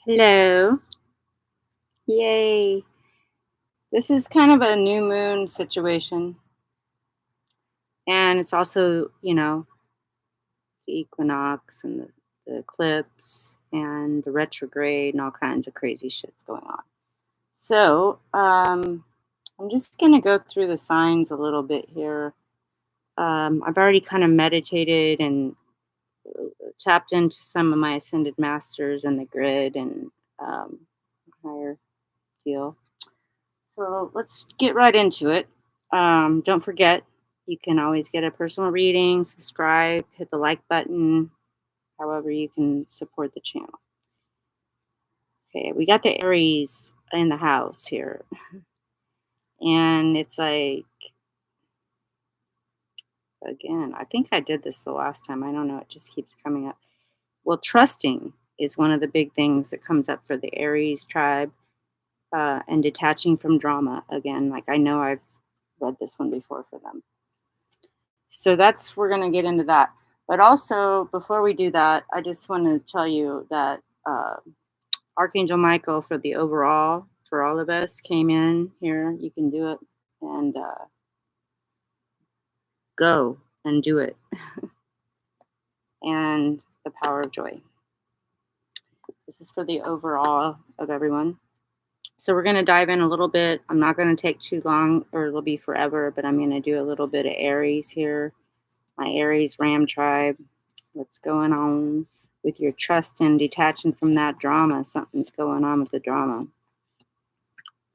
Hello. Yay. This is kind of a new moon situation. And it's also, the equinox and the eclipse and the retrograde and all kinds of crazy shit's going on. So, I'm just going to go through the signs a little bit here. I've already kind of meditated and tapped into some of my ascended masters and the grid and um, higher deal. So let's get right into it. Don't forget, you can always get a personal reading, subscribe, hit the like button, however, you can support the channel. Okay, we got the Aries in the house here. And it's like, again, I think I did this the last time. I don't know. It just keeps coming up. Well, trusting is one of the big things that comes up for the Aries tribe, and detaching from drama. Again, like I know I've read this one before for them. So that's we're gonna get into that. But also, before we do that, I just want to tell you that Archangel Michael for the overall for all of us came in here. You can do it and go and do it, and the power of joy. This is for the overall of everyone. So we're going to dive in a little bit. I'm not going to take too long, or it'll be forever. But I'm going to do a little bit of Aries here. My Aries Ram tribe. What's going on with your trust and detaching from that drama? Something's going on with the drama.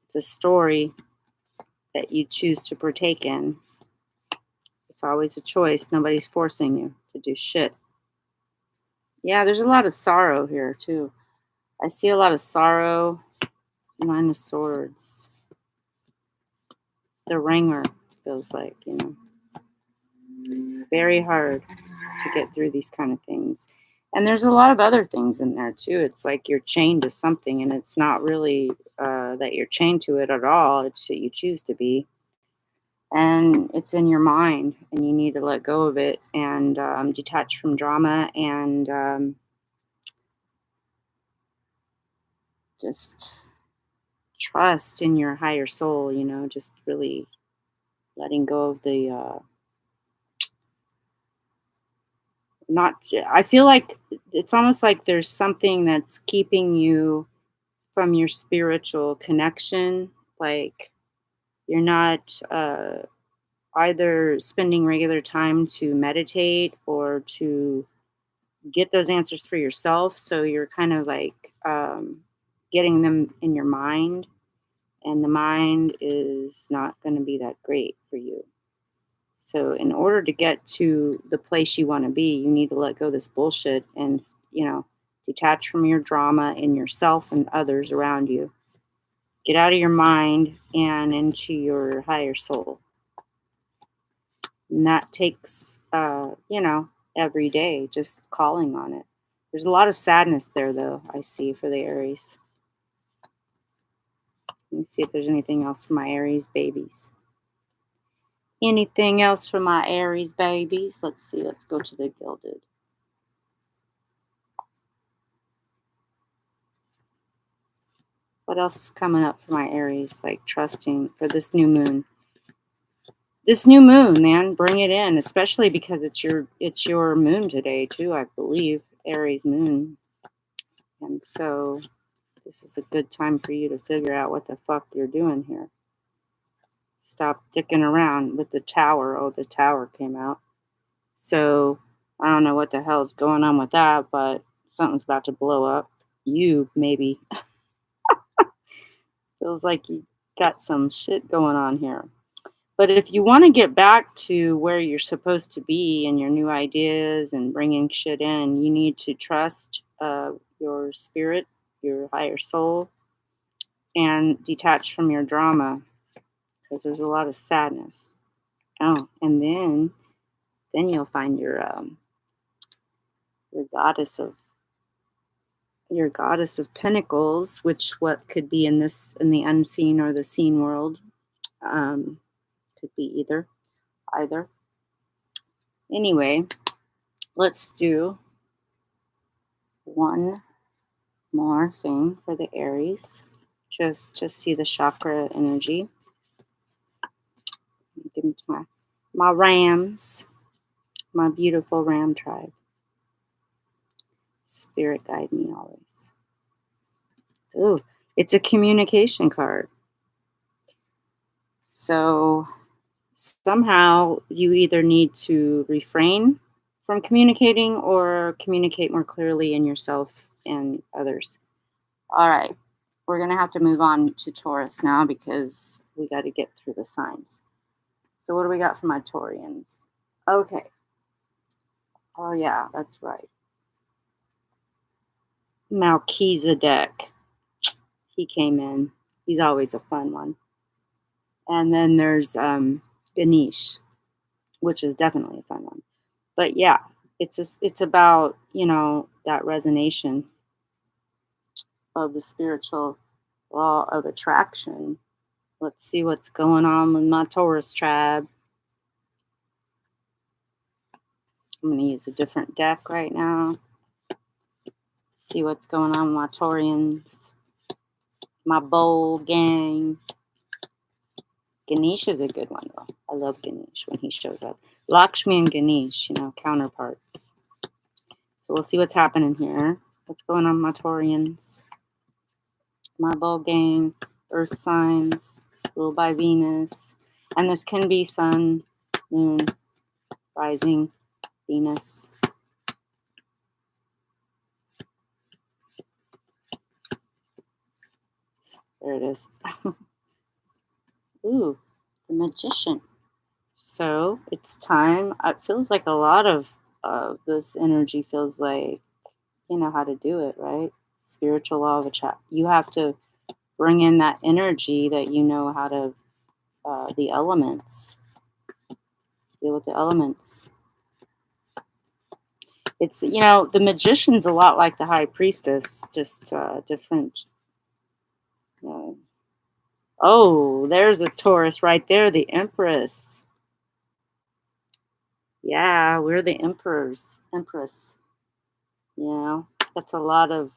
It's a story that you choose to partake in. It's always a choice. Nobody's forcing you to do shit. Yeah, there's a lot of sorrow here, too. I see a lot of sorrow. Nine of Swords. The ringer feels like, very hard to get through these kind of things. And there's a lot of other things in there too. It's like you're chained to something, and it's not really that you're chained to it at all. It's that you choose to be, and it's in your mind, and you need to let go of it and detach from drama and just trust in your higher soul. Just really letting go of the not. I feel like it's almost like there's something that's keeping you from your spiritual connection, like you're not either spending regular time to meditate or to get those answers for yourself. So you're kind of like getting them in your mind, and the mind is not going to be that great for you. So in order to get to the place you want to be, you need to let go of this bullshit and detach from your drama and yourself and others around you. Get out of your mind and into your higher soul. And that takes, every day, just calling on it. There's a lot of sadness there, though, I see for the Aries. Let me see if there's anything else for my Aries babies. Anything else for my Aries babies? Let's see. Let's go to the Gilded. What else is coming up for my Aries? Like trusting for this new moon. This new moon, man, bring it in, especially because it's your moon today too, I believe, Aries moon. And so this is a good time for you to figure out what the fuck you're doing here. Stop dicking around with the tower. Oh, the tower came out. So I don't know what the hell's going on with that, but something's about to blow up. You maybe. Feels like you got some shit going on here. But if you want to get back to where you're supposed to be and your new ideas and bringing shit in, you need to trust your spirit, your higher soul, and detach from your drama because there's a lot of sadness. Oh, and then you'll find goddess of your goddess of pentacles, which what could be in the unseen or the seen world. Could be either. Anyway, let's do one more thing for the Aries, just to see the chakra energy. Give me my rams, my beautiful ram tribe. Spirit guide me always. Ooh, it's a communication card. So somehow you either need to refrain from communicating or communicate more clearly in yourself and others. All right. We're going to have to move on to Taurus now because we got to get through the signs. So, what do we got for my Taurians? Okay. Oh, yeah, that's right. Melchizedek. He came in. He's always a fun one. And then there's Ganesh, which is definitely a fun one. But yeah, it's about, that resonation of the spiritual law of attraction. Let's see what's going on with my Taurus tribe. I'm going to use a different deck right now. See what's going on with my Taurians. My bowl gang. Ganesh is a good one, though. I love Ganesh when he shows up. Lakshmi and Ganesh, counterparts. So we'll see what's happening here. What's going on, my Taurians? My bowl gang, earth signs, ruled by Venus. And this can be sun, moon, rising, Venus. There it is. Ooh, the Magician. So it's time. It feels like a lot of this energy feels like you know how to do it, right? Spiritual law of attraction. You have to bring in that energy that you know how to, the elements, deal with the elements. It's, the magician's a lot like the high priestess, just different. Oh, there's a Taurus right there, the Empress. Yeah, we're the Empress. That's a lot of,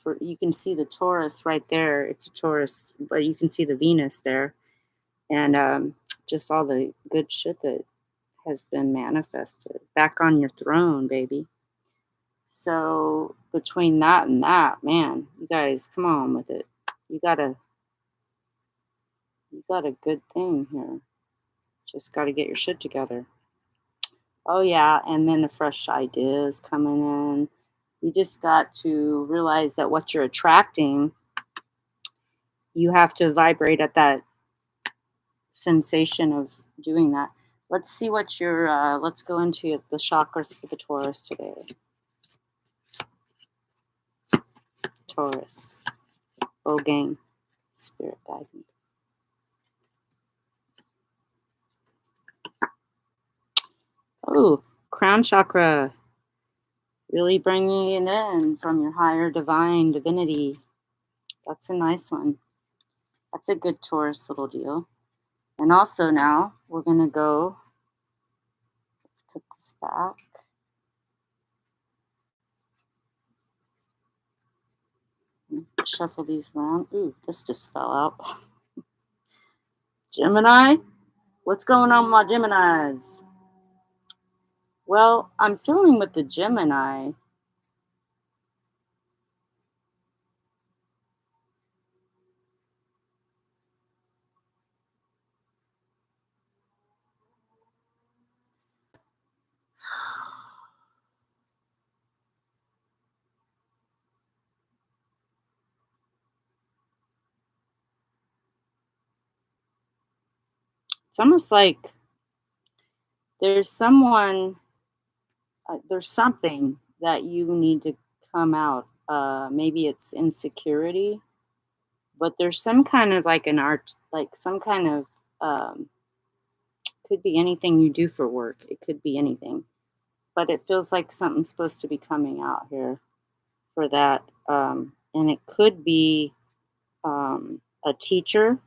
for you can see the Taurus right there. It's a Taurus, but you can see the Venus there. And just all the good shit that has been manifested. Back on your throne, baby. So between that and that, man, you guys, come on with it. You got a good thing here. Just got to get your shit together. Oh yeah, and then the fresh ideas coming in. You just got to realize that what you're attracting, you have to vibrate at that sensation of doing that. Let's see what your let's go into the chakras for the Taurus today. Taurus. Oh gang. Spirit guide me. Oh, crown chakra. Really bringing it in from your higher divine divinity. That's a nice one. That's a good Taurus little deal. And also now we're going to go, let's put this back. Shuffle these around. Ooh, this just fell out. Gemini? What's going on with my Geminis? Well, I'm feeling with the Gemini. It's almost like there's someone, there's something that you need to come out. Maybe it's insecurity, but there's some kind of like an art, like some kind of, could be anything you do for work. It could be anything, but it feels like something's supposed to be coming out here for that. And it could be a teacher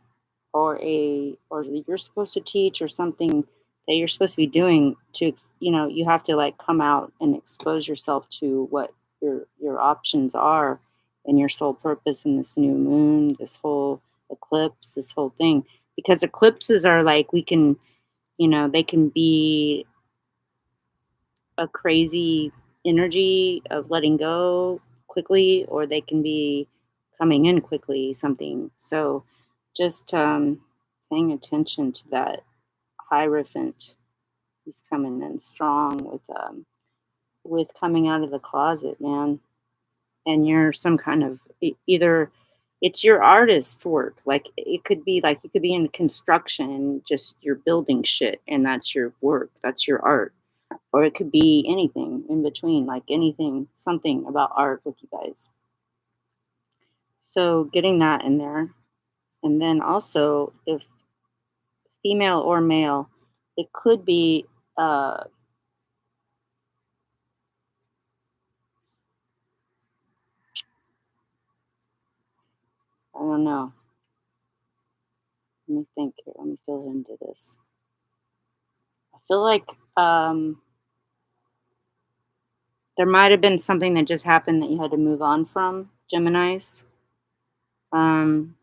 or you're supposed to teach or something that you're supposed to be doing to you have to like come out and expose yourself to what your options are and your soul purpose in this new moon, this whole eclipse, this whole thing. Because eclipses are like, we can, they can be a crazy energy of letting go quickly, or they can be coming in quickly, something. So just paying attention to that Hierophant. He's coming in strong with coming out of the closet, man. And you're some kind of either it's your artist work. Like it could be like you could be in construction and just you're building shit, and that's your work. That's your art. Or it could be anything in between, like anything, something about art with you guys. So getting that in there. And then also, if female or male, it could be, I don't know. Let me think here. Let me feel into this. I feel like there might have been something that just happened that you had to move on from, Geminis. Um,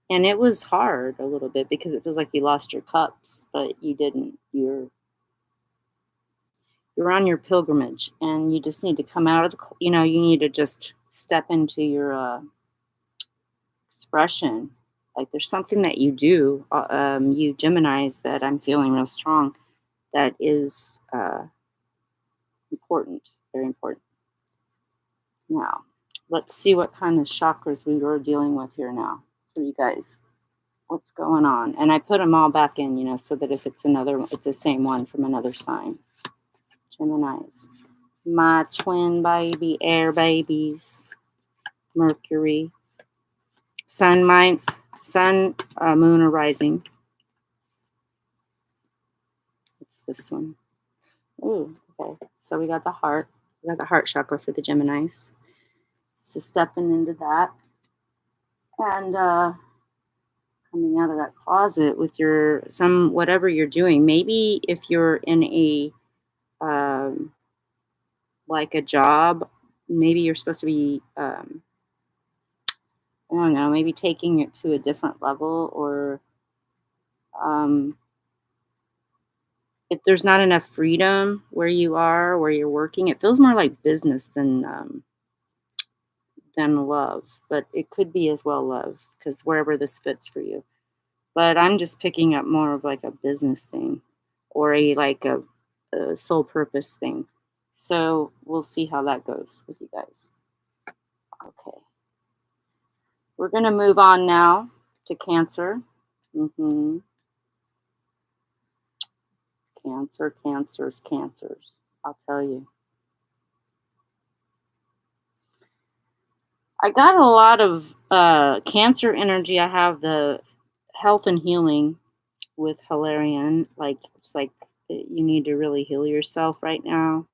and it was hard a little bit because it feels like you lost your cups, but you didn't. You're on your pilgrimage, and you just need to come out of you need to just step into your expression. Like there's something that you do, you Geminis, that I'm feeling real strong. That is important, very important. Now, let's see what kind of chakras we were dealing with here now for you guys. What's going on? And I put them all back in, so that if it's it's the same one from another sign. Geminis. My twin baby, air babies, Mercury, sun, moon, or rising. It's this one. Ooh, okay. So we got the heart. We got the heart chakra for the Geminis. So stepping into that, and coming out of that closet with your whatever you're doing. Maybe if you're in a um, like a job, maybe you're supposed to be I don't know, maybe taking it to a different level, or um, if there's not enough freedom where you are, where you're working, it feels more like business than love. But it could be as well love, because wherever this fits for you. But I'm just picking up more of like a business thing, or a soul purpose thing. So we'll see how that goes with you guys. Okay. We're going to move on now to Cancer. hmm Cancers. I'll tell you. I got a lot of Cancer energy. I have the health and healing with Hilarion. Like, it's like you need to really heal yourself right now.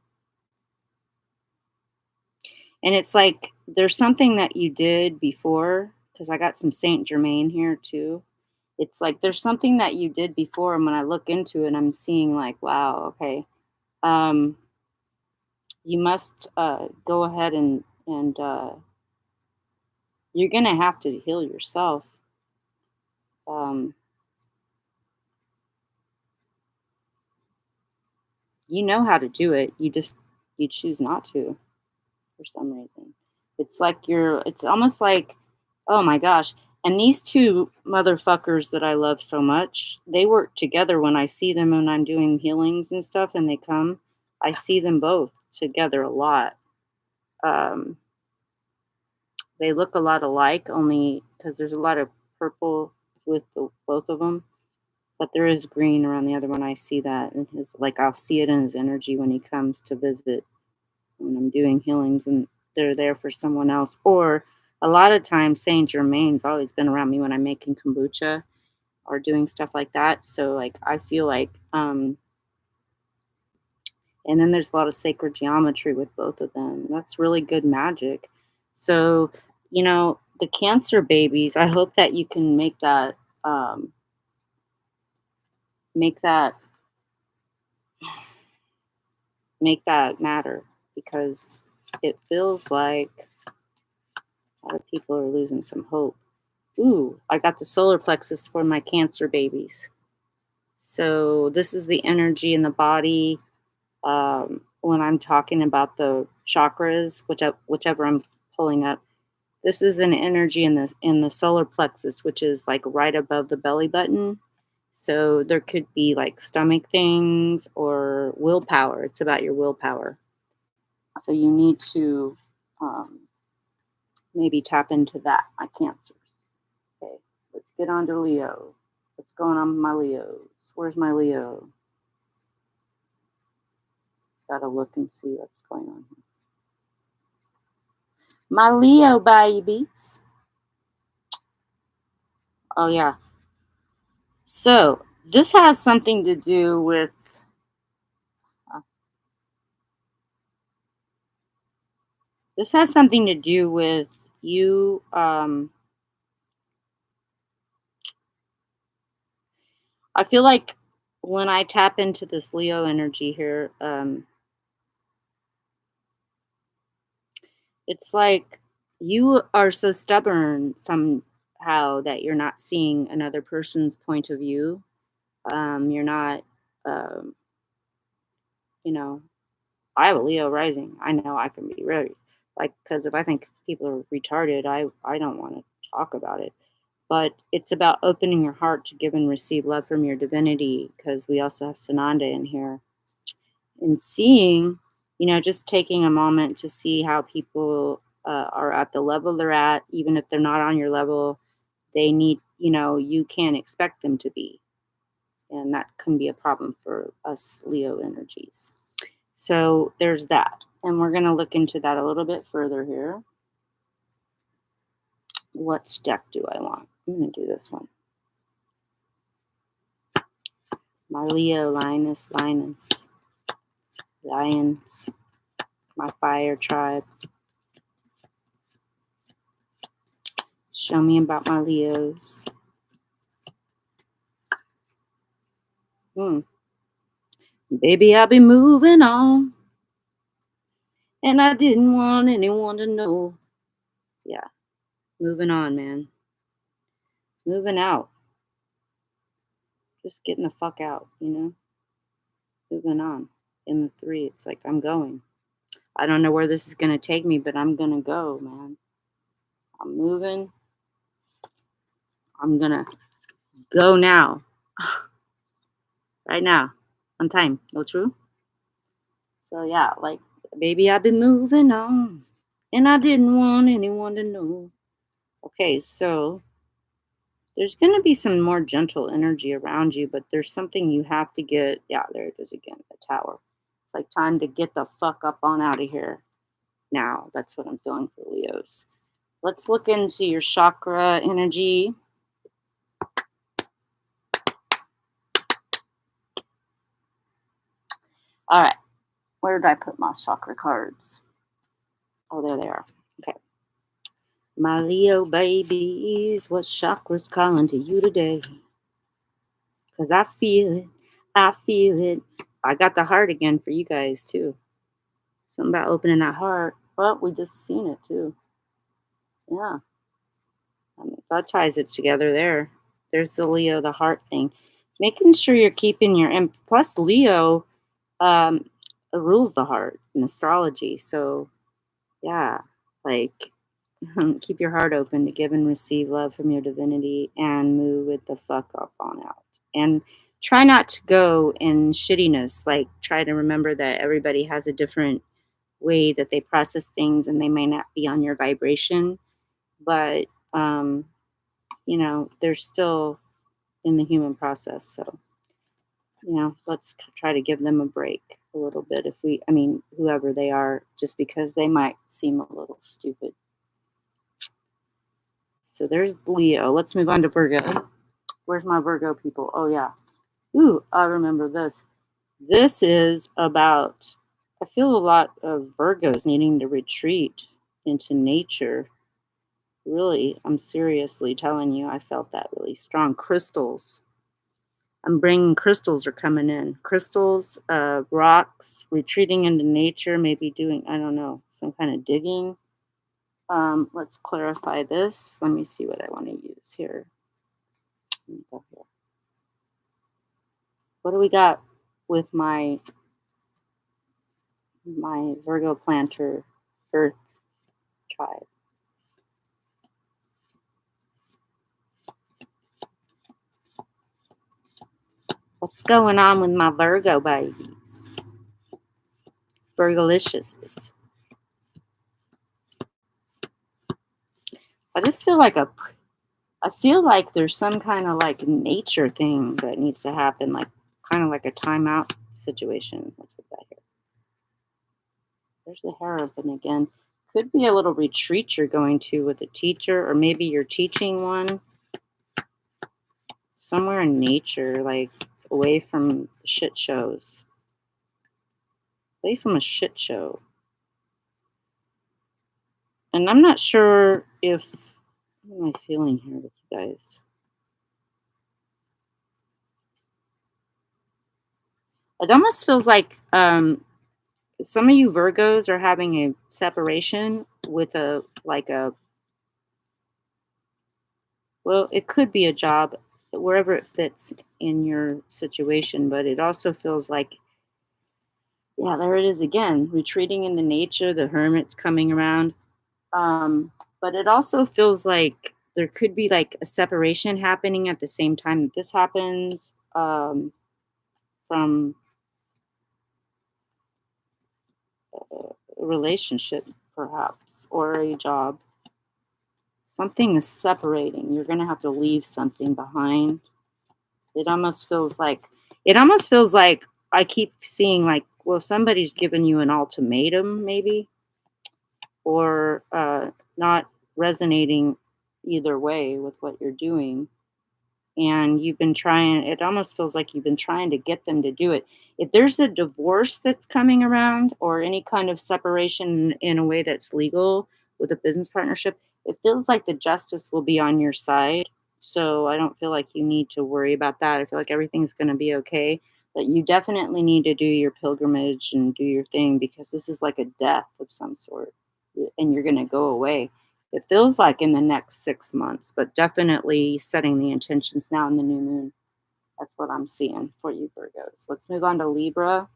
And it's like there's something that you did before, because I got some Saint Germain here too. It's like there's something that you did before, and when I look into it, I'm seeing like, wow, okay, um, you must go ahead and you're gonna have to heal yourself. Um, you know how to do it. You choose not to for some reason. It's like it's almost like, oh my gosh. And these two motherfuckers that I love so much, they work together when I see them when I'm doing healings and stuff and they come. I see them both together a lot. Um, they look a lot alike, only because there's a lot of purple with both of them. But there is green around the other one. I see that in his, like, I'll see it in his energy when he comes to visit when I'm doing healings, and they're there for someone else. Or a lot of times, Saint Germain's always been around me when I'm making kombucha or doing stuff like that. So, like, I feel like, and then there's a lot of sacred geometry with both of them. That's really good magic. So, the Cancer babies, I hope that you can make that, make that matter, because it feels like lot of people are losing some hope. Ooh, I got the solar plexus for my Cancer babies. So this is the energy in the body when I'm talking about the chakras, whichever I'm pulling up. This is an energy in the solar plexus, which is like right above the belly button. So there could be like stomach things or willpower. It's about your willpower. So you need to um, maybe tap into that, my cancers. Okay, let's get on to Leo. What's going on with my Leos? Where's my Leo? Gotta look and see what's going on here. My Leo babies. Oh, yeah. So this has something to do with. Uh, this has something to do with you. I feel like when I tap into this Leo energy here, it's like you are so stubborn somehow that you're not seeing another person's point of view. You're not, um, you know, I have a Leo rising. I know I can be really like because if I think people are retarded, I don't want to talk about it. But it's about opening your heart to give and receive love from your divinity because we also have Sananda in here and seeing, just taking a moment to see how people are at the level they're at, even if they're not on your level, they need, you can't expect them to be. And that can be a problem for us Leo energies. So there's that. And we're going to look into that a little bit further here. What deck do I want? I'm going to do this one. My Leo, Linus, Lions, my fire tribe. Show me about my Leos. Baby, I'll be moving on. And I didn't want anyone to know. Yeah, moving on, man. Moving out. Just getting the fuck out. Moving on. In the 3, it's like I'm going. I don't know where this is going to take me, but I'm going to go, man. I'm moving. I'm going to go now. Right now. On time. No true? So, yeah, like, baby, I've been moving on. And I didn't want anyone to know. Okay, so there's going to be some more gentle energy around you, but there's something you have to get. Yeah, there it is again, the tower. It's like time to get the fuck up on out of here now. That's what I'm feeling for Leos. Let's look into your chakra energy. All right. Where did I put my chakra cards? Oh, there they are. Okay. My Leo babies, what chakra's calling to you today? Because I feel it. I feel it. I got the heart again for you guys, too. Something about opening that heart. Well, we just seen it, too. Yeah. I mean, that ties it together there. There's the Leo, the heart thing. Making sure you're keeping and plus Leo um, rules the heart in astrology. So, yeah, like keep your heart open to give and receive love from your divinity and move it the fuck up on out. And try not to go in shittiness. Like, try to remember that everybody has a different way that they process things and they may not be on your vibration. But, they're still in the human process. So, let's try to give them a break a little bit whoever they are, just because they might seem a little stupid. So there's Leo. Let's move on to Virgo. Where's my Virgo people? Oh, yeah. Ooh, I remember this. This is about, I feel a lot of Virgos needing to retreat into nature. Really, I'm seriously telling you, I felt that really strong. Crystals. I'm bringing crystals are coming in. Crystals, rocks, retreating into nature, maybe doing, I don't know, some kind of digging. Let's clarify this. Let me see what I want to use here. Let me go here. What do we got with my Virgo planter Earth tribe? What's going on with my Virgo babies? Virgolicious. I just feel like I feel like there's some kind of like nature thing that needs to happen, like kind of like a timeout situation. What's with that here? There's the Hierophant again. Could be a little retreat you're going to with a teacher, or maybe you're teaching one somewhere in nature, like away from shit shows, away from a shit show. And I'm not sure if, what am I feeling here with you guys? It almost feels like some of you Virgos are having a separation with a like a, well, it could be a job wherever it fits in your situation, but it also feels like, yeah, there it is again, retreating into nature, the hermit's coming around. Um, but it also feels like there could be like a separation happening at the same time that this happens, from a relationship, perhaps, or a job. Something is separating. You're going to have to leave something behind. It almost feels like, I keep seeing like, well, somebody's given you an ultimatum, maybe, or not resonating either way with what you're doing. And you've been trying, it almost feels like you've been trying to get them to do it. If there's a divorce that's coming around or any kind of separation in a way that's legal with a business partnership, it feels like the justice will be on your side. So I don't feel like you need to worry about that. I feel like everything's going to be okay. But you definitely need to do your pilgrimage and do your thing, because this is like a death of some sort, and you're going to go away. It feels like in the next 6 months, but definitely setting the intentions now in the new moon. That's what I'm seeing for you, Virgos. Let's move on to Libra.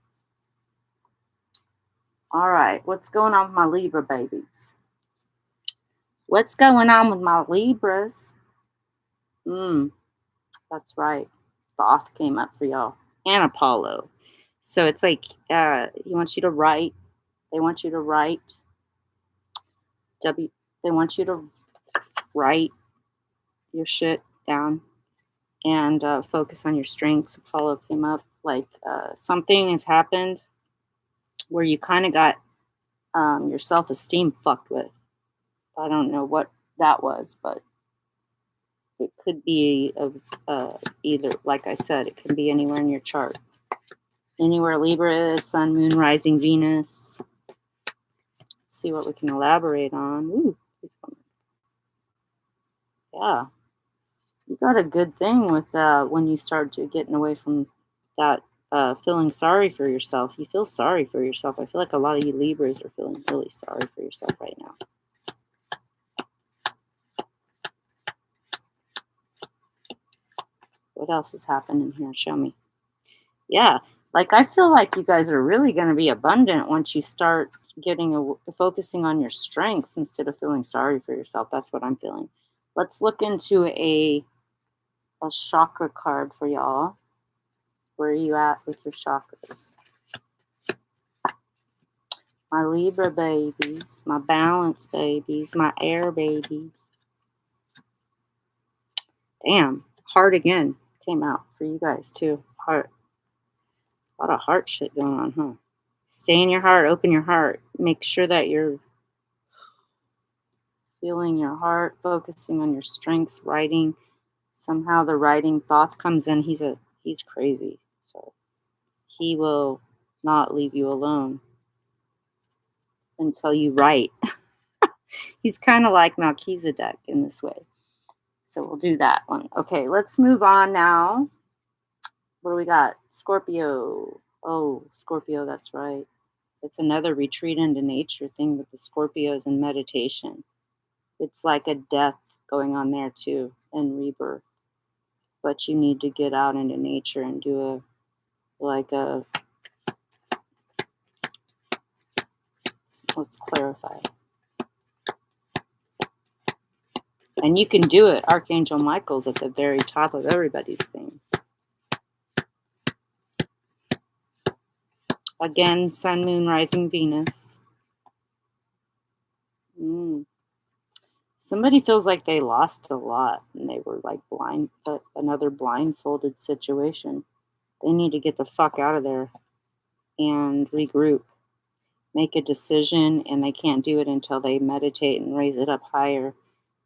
All right, what's going on with my Libra babies? What's going on with my Libras? That's right. Thoth came up for y'all, and Apollo. So it's like he wants you to write. They want you to write. W. They want you to write your shit down and focus on your strengths. Apollo came up like something has happened where you kind of got your self esteem fucked with. I don't know what that was, but it could be of either, like I said, it can be anywhere in your chart. Anywhere Libra is, Sun, Moon, Rising, Venus. Let's see what we can elaborate on. Ooh, yeah. You got a good thing with when you start to getting away from that feeling sorry for yourself. You feel sorry for yourself. I feel like a lot of you Libras are feeling really sorry for yourself right now. What else is happening here? Show me. Yeah, like I feel like you guys are really going to be abundant once you start focusing on your strengths instead of feeling sorry for yourself. That's what I'm feeling. Let's look into a chakra card for y'all. Where are you at with your chakras? My Libra babies, my balance babies, my air babies. Damn, heart again came out for you guys too. Heart. A lot of heart shit going on, huh? Stay in your heart, open your heart. Make sure that you're feeling your heart, focusing on your strengths, writing. Somehow the writing thought comes in. He's crazy. So he will not leave you alone until you write. He's kind of like Melchizedek in this way. So we'll do that one. Okay, let's move on now. What do we got? Scorpio. Oh, Scorpio, that's right. It's another retreat into nature thing with the Scorpios and meditation. It's like a death going on there too and rebirth. But you need to get out into nature and do a let's clarify. And you can do it. Archangel Michael's at the very top of everybody's thing. Again, Sun, Moon, Rising, Venus. Somebody feels like they lost a lot and they were like blind, but another blindfolded situation. They need to get the fuck out of there and regroup, make a decision, and they can't do it until they meditate and raise it up higher.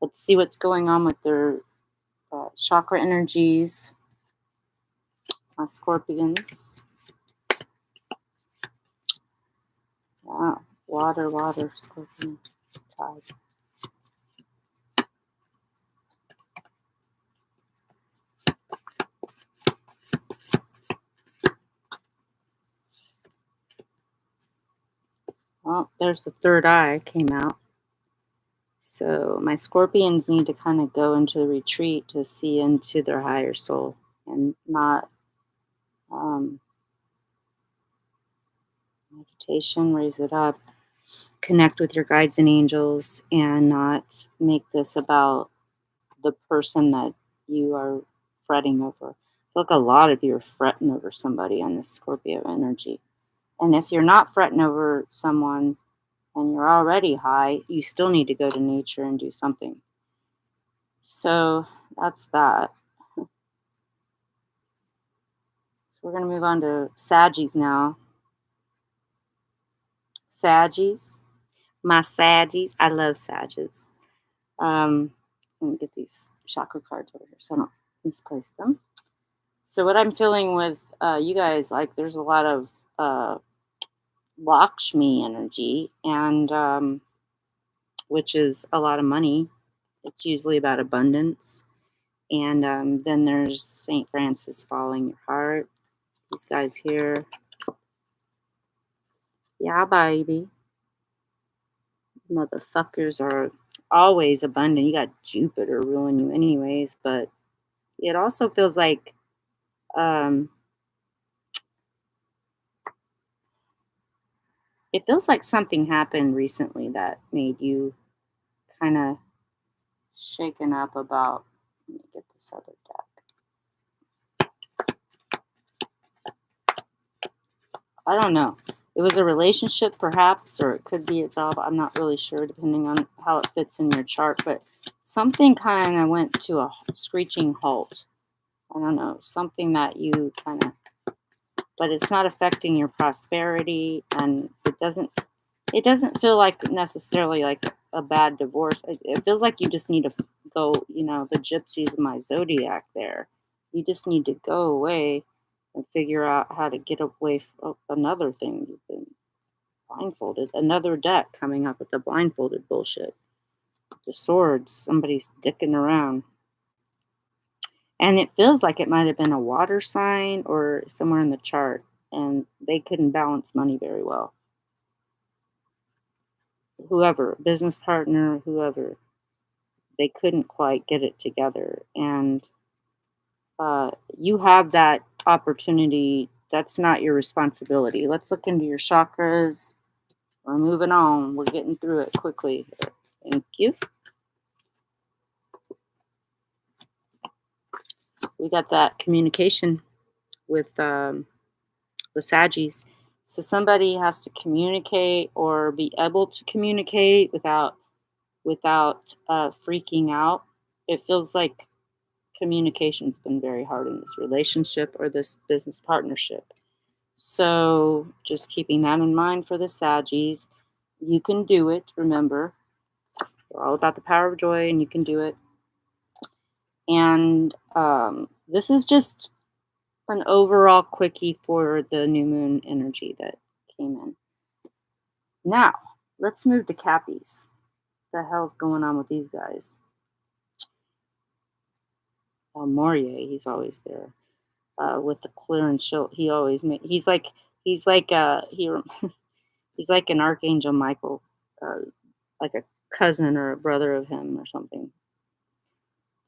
Let's see what's going on with their chakra energies. Scorpions. Wow. Water, Scorpion, tide. Well, there's the third eye came out. So my Scorpions need to kind of go into the retreat to see into their higher soul and not meditation, raise it up, connect with your guides and angels, and not make this about the person that you are fretting over. Look, a lot of you are fretting over somebody on this Scorpio energy. And if you're not fretting over someone and you're already high, you still need to go to nature and do something. So that's that. So we're going to move on to Saggies now. Saggies. My Saggies. I love Saggies. Let me get these chakra cards over here so I don't misplace them. So what I'm feeling with you guys, like there's a lot of Lakshmi energy, and which is a lot of money. It's usually about abundance. And then there's St. Francis following your heart. These guys here. Yeah, baby. Motherfuckers are always abundant. You got Jupiter ruling you anyways, but it also feels like it feels like something happened recently that made you kind of shaken up about. Let me get this other deck. I don't know. It was a relationship, perhaps, or it could be a job. I'm not really sure, depending on how it fits in your chart. But something kind of went to a screeching halt. I don't know. Something that you kind of, but it's not affecting your prosperity, and it doesn't feel like necessarily like a bad divorce. It feels like you just need to go, the gypsies of my zodiac there. You just need to go away and figure out how to get away from another thing. You've been blindfolded. Another deck coming up with the blindfolded bullshit. The swords, somebody's dicking around. And it feels like it might have been a water sign or somewhere in the chart, and they couldn't balance money very well. Whoever, business partner, whoever, they couldn't quite get it together. And you have that opportunity. That's not your responsibility. Let's look into your chakras. We're moving on. We're getting through it quickly. Thank you. We got that communication with Saggies. So somebody has to communicate or be able to communicate without freaking out. It feels like communication's been very hard in this relationship or this business partnership. So just keeping that in mind for the Saggies. You can do it, remember. We're all about the power of joy, and you can do it. And this is just an overall quickie for the new moon energy that came in. Now, let's move to Cappies. What the hell's going on with these guys? Morier, he's always there with the clear and chill. He always he's like he's like an Archangel Michael, like a cousin or a brother of him or something.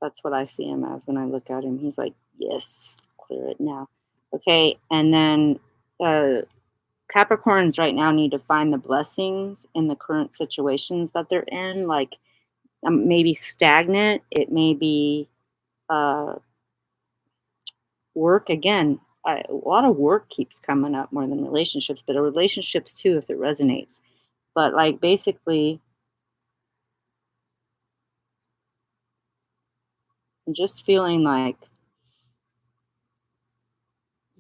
That's what I see him as when I look at him. He's like, "Yes, clear it now." Okay, and then, uh, Capricorns right now need to find the blessings in the current situations that they're in, like, maybe stagnant, it may be, uh, work again. A lot of work keeps coming up more than relationships, but relationships too if it resonates. But, like, basically, I'm just feeling like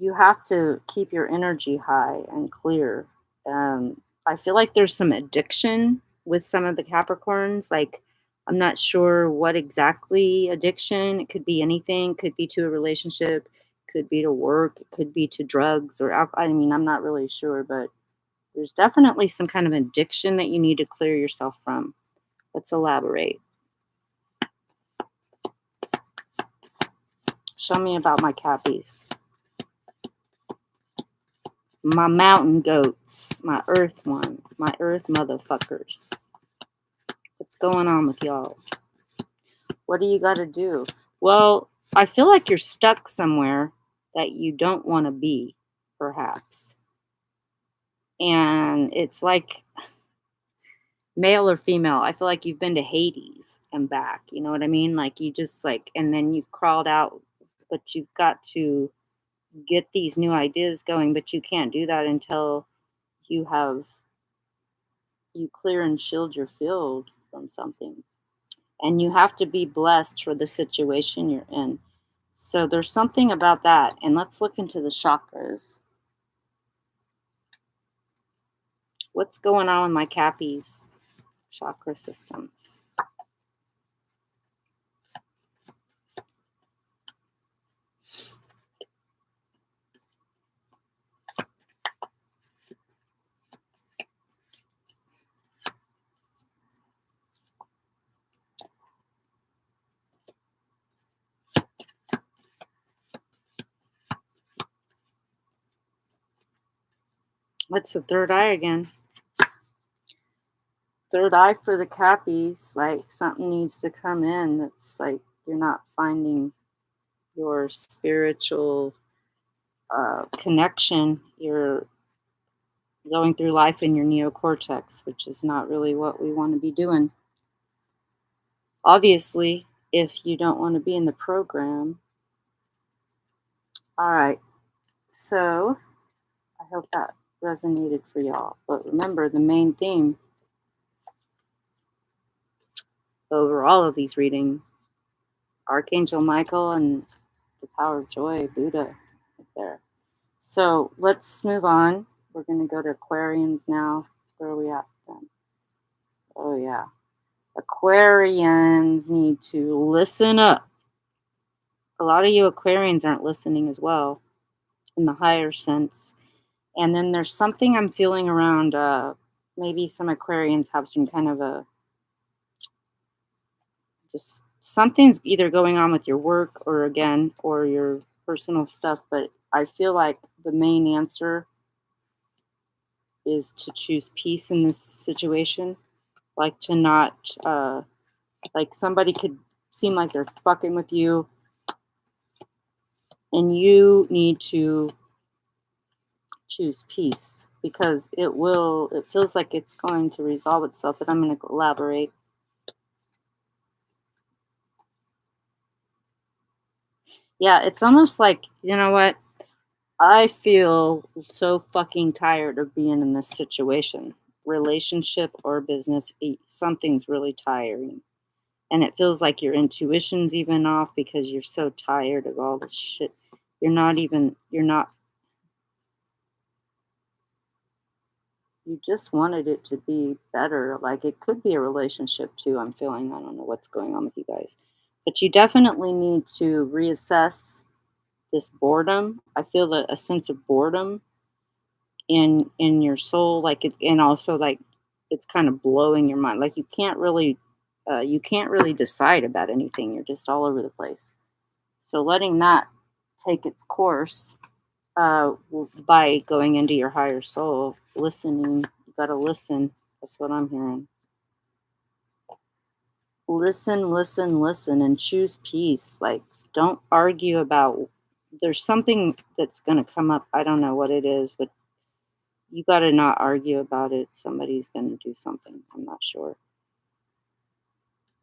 you have to keep your energy high and clear. I feel like there's some addiction with some of the Capricorns. Like, I'm not sure what exactly addiction. It could be anything. Could be to a relationship. Could be to work. It could be to drugs or alcohol. I mean, I'm not really sure, but there's definitely some kind of addiction that you need to clear yourself from. Let's elaborate. Show me about my Cappies. My mountain goats, my earth one, my earth motherfuckers. What's going on with y'all? What do you got to do? Well, I feel like you're stuck somewhere that you don't want to be, perhaps. And it's like male or female. I feel like you've been to Hades and back. You know what I mean? Like you just like, and then you've crawled out, but you've got to get these new ideas going, but you can't do that until you have you clear and shield your field from something. And you have to be blessed for the situation you're in. So there's something about that. And let's look into the chakras. What's going on with my Cappies chakra systems? What's the third eye again? Third eye for the Cappies. Like something needs to come in that's like you're not finding your spiritual connection. You're going through life in your neocortex, which is not really what we want to be doing. Obviously, if you don't want to be in the program. All right. So I hope that resonated for y'all. But remember, the main theme over all of these readings, Archangel Michael and the power of joy, Buddha, right there. So let's move on. We're going to go to Aquarians now. Where are we at then? Oh, yeah. Aquarians need to listen up. A lot of you Aquarians aren't listening as well in the higher sense. And then there's something I'm feeling around maybe some Aquarians have some kind of a just something's either going on with your work or again or your personal stuff, but I feel like the main answer is to choose peace in this situation, like to not like somebody could seem like they're fucking with you and you need to choose peace because it feels like it's going to resolve itself, and I'm going to elaborate. Yeah, it's almost like, you know what? I feel so fucking tired of being in this situation, relationship or business. Something's really tiring. And it feels like your intuition's even off because you're so tired of all this shit. You're not, you just wanted it to be better. Like it could be a relationship too. I'm feeling, I don't know what's going on with you guys. But you definitely need to reassess this boredom. I feel a sense of boredom in your soul, like it, and also like it's kind of blowing your mind. Like you can't really decide about anything. You're just all over the place. So letting that take its course by going into your higher soul, listening. You got to listen. That's what I'm hearing. Listen, listen, listen, and choose peace. Like, don't argue about. There's something that's gonna come up. I don't know what it is, but you got to not argue about it. Somebody's gonna do something. I'm not sure.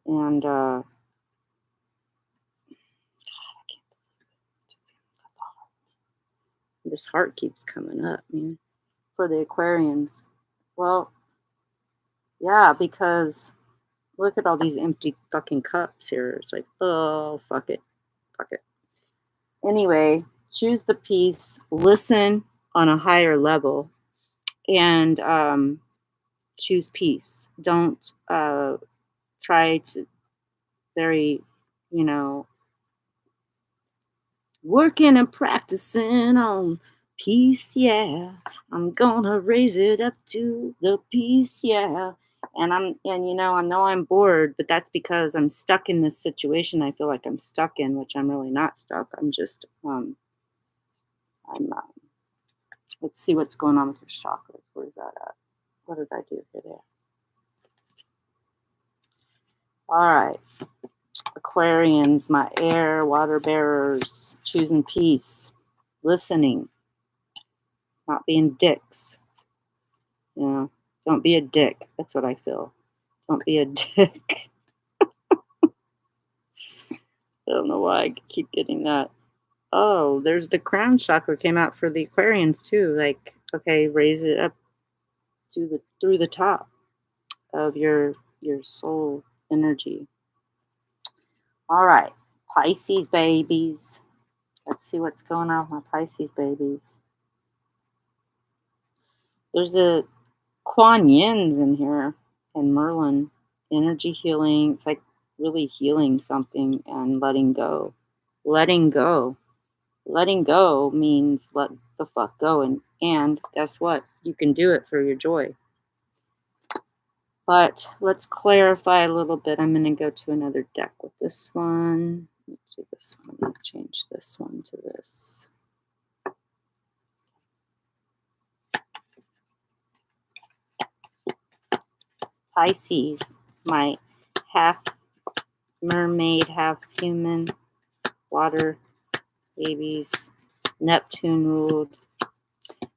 And this heart keeps coming up, man. For the Aquarians. Well, yeah, because look at all these empty fucking cups here. It's like, oh, fuck it. Fuck it. Anyway, choose the peace, listen on a higher level, and choose peace. Don't try to very, you know, working and practicing on peace, yeah. I'm gonna raise it up to the peace, yeah. I know I'm bored, but that's because I'm stuck in this situation I feel like I'm stuck in, which I'm really not stuck. I'm let's see what's going on with your chakras. Where's that at? What did I do here there? All right. Aquarians, my air, water bearers, choosing peace, listening, not being dicks. You know, don't be a dick. That's what I feel. Don't be a dick. I don't know why I keep getting that. Oh, there's the crown chakra came out for the Aquarians too. Like, okay, raise it up to the through the top of your soul energy. All right, Pisces babies. Let's see what's going on with my Pisces babies. There's a Kuan Yin's in here and Merlin. Energy healing. It's like really healing something and letting go. Letting go. Letting go means let the fuck go. And guess what? You can do it for your joy. But let's clarify a little bit. I'm going to go to another deck with this one. Let's do this one. Let's change this one to this. Pisces, my half mermaid, half human, water babies, Neptune ruled.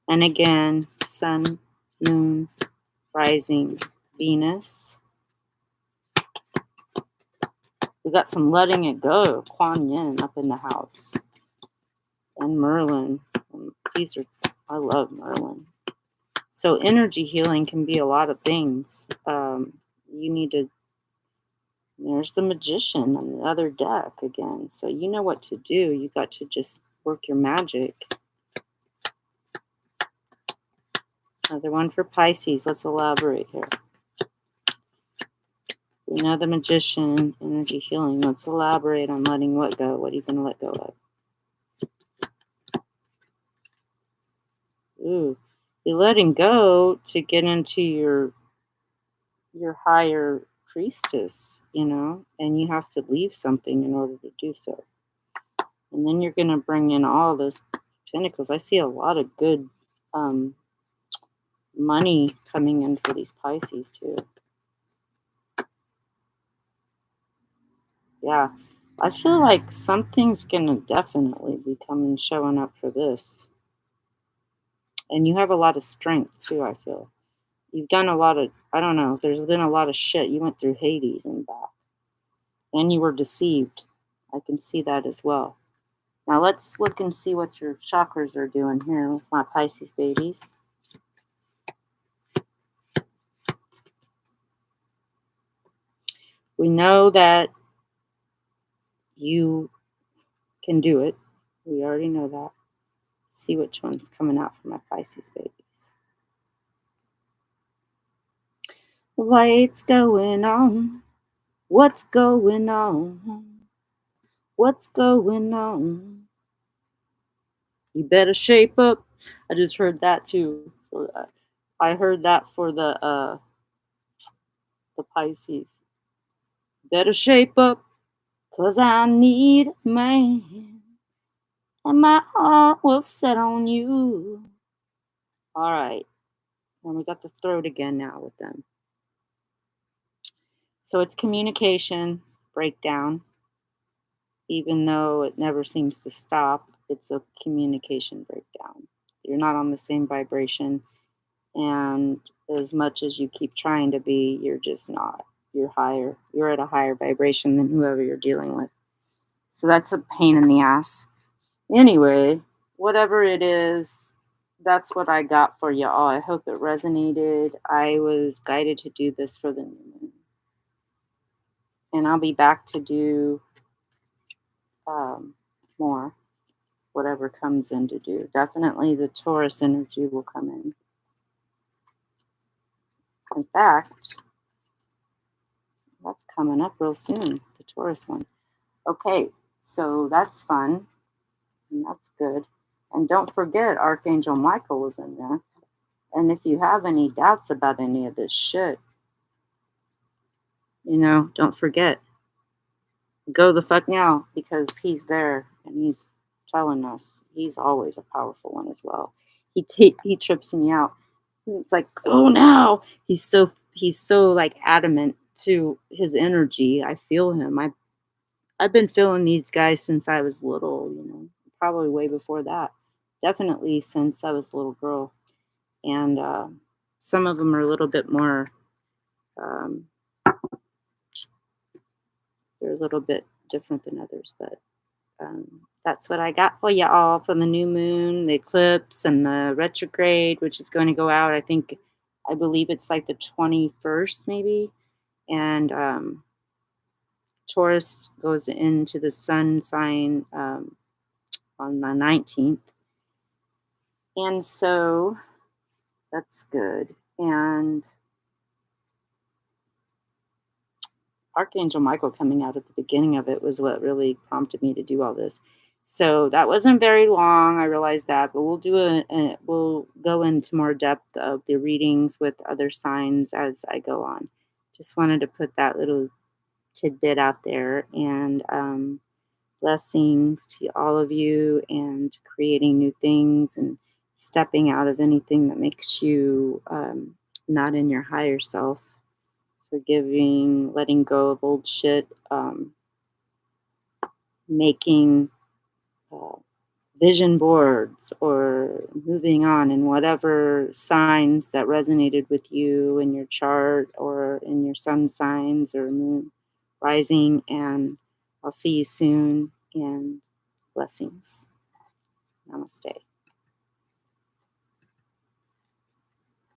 And again, sun, moon, rising, Venus. We got some letting it go. Kuan Yin up in the house. And Merlin. I love Merlin. So energy healing can be a lot of things. You need to, there's the magician on the other deck again. So you know what to do. You got to just work your magic. Another one for Pisces. Let's elaborate here. We know the magician, energy healing. Let's elaborate on letting what go. What are you going to let go of? Ooh, you're letting go to get into your higher priestess, and you have to leave something in order to do so. And then you're going to bring in all this pentacles. I see a lot of good money coming in for these Pisces too. Yeah, I feel like something's going to definitely be coming, showing up for this. And you have a lot of strength too, I feel. You've done a lot of, I don't know, there's been a lot of shit. You went through Hades and back. And you were deceived. I can see that as well. Now let's look and see what your chakras are doing here with my Pisces babies. We know that you can do it. We already know that. See which one's coming out for my Pisces babies. What's going on? What's going on? What's going on? You better shape up. I just heard that too. I heard that for the Pisces. Better shape up, 'cause I need a man, and my heart will set on you. All right. And we got the throat again now with them. So it's communication breakdown, even though it never seems to stop. It's a communication breakdown. You're not on the same vibration, and as much as you keep trying to be, you're just not. You're higher. You're at a higher vibration than whoever you're dealing with. So that's a pain in the ass. Anyway, whatever it is, that's what I got for y'all. I hope it resonated. I was guided to do this for the new moon. And I'll be back to do um, more, whatever comes in to do. Definitely the Taurus energy will come in. In fact, that's coming up real soon, the Taurus one. Okay, so that's fun and that's good. And don't forget, Archangel Michael was in there. And if you have any doubts about any of this shit, don't forget, go the fuck now because he's there and he's telling us. He's always a powerful one as well. He trips me out. It's like, go now. He's so like adamant to his energy. I feel him. I've been feeling these guys since I was little, probably way before that. Definitely since I was a little girl. And some of them are a little bit more, um, they're a little bit different than others. But that's what I got for y'all from the new moon, the eclipse, and the retrograde, which is going to go out. I believe it's like the 21st, maybe. And Taurus goes into the sun sign on the 19th. And so that's good. And Archangel Michael coming out at the beginning of it was what really prompted me to do all this. So that wasn't very long. I realized that, but we'll go into more depth of the readings with other signs as I go on. Just wanted to put that little tidbit out there, and blessings to all of you, and creating new things and stepping out of anything that makes you not in your higher self. Forgiving, letting go of old shit, making uh, vision boards, or moving on in whatever signs that resonated with you in your chart or in your sun signs or moon rising. And I'll see you soon, and blessings. Namaste.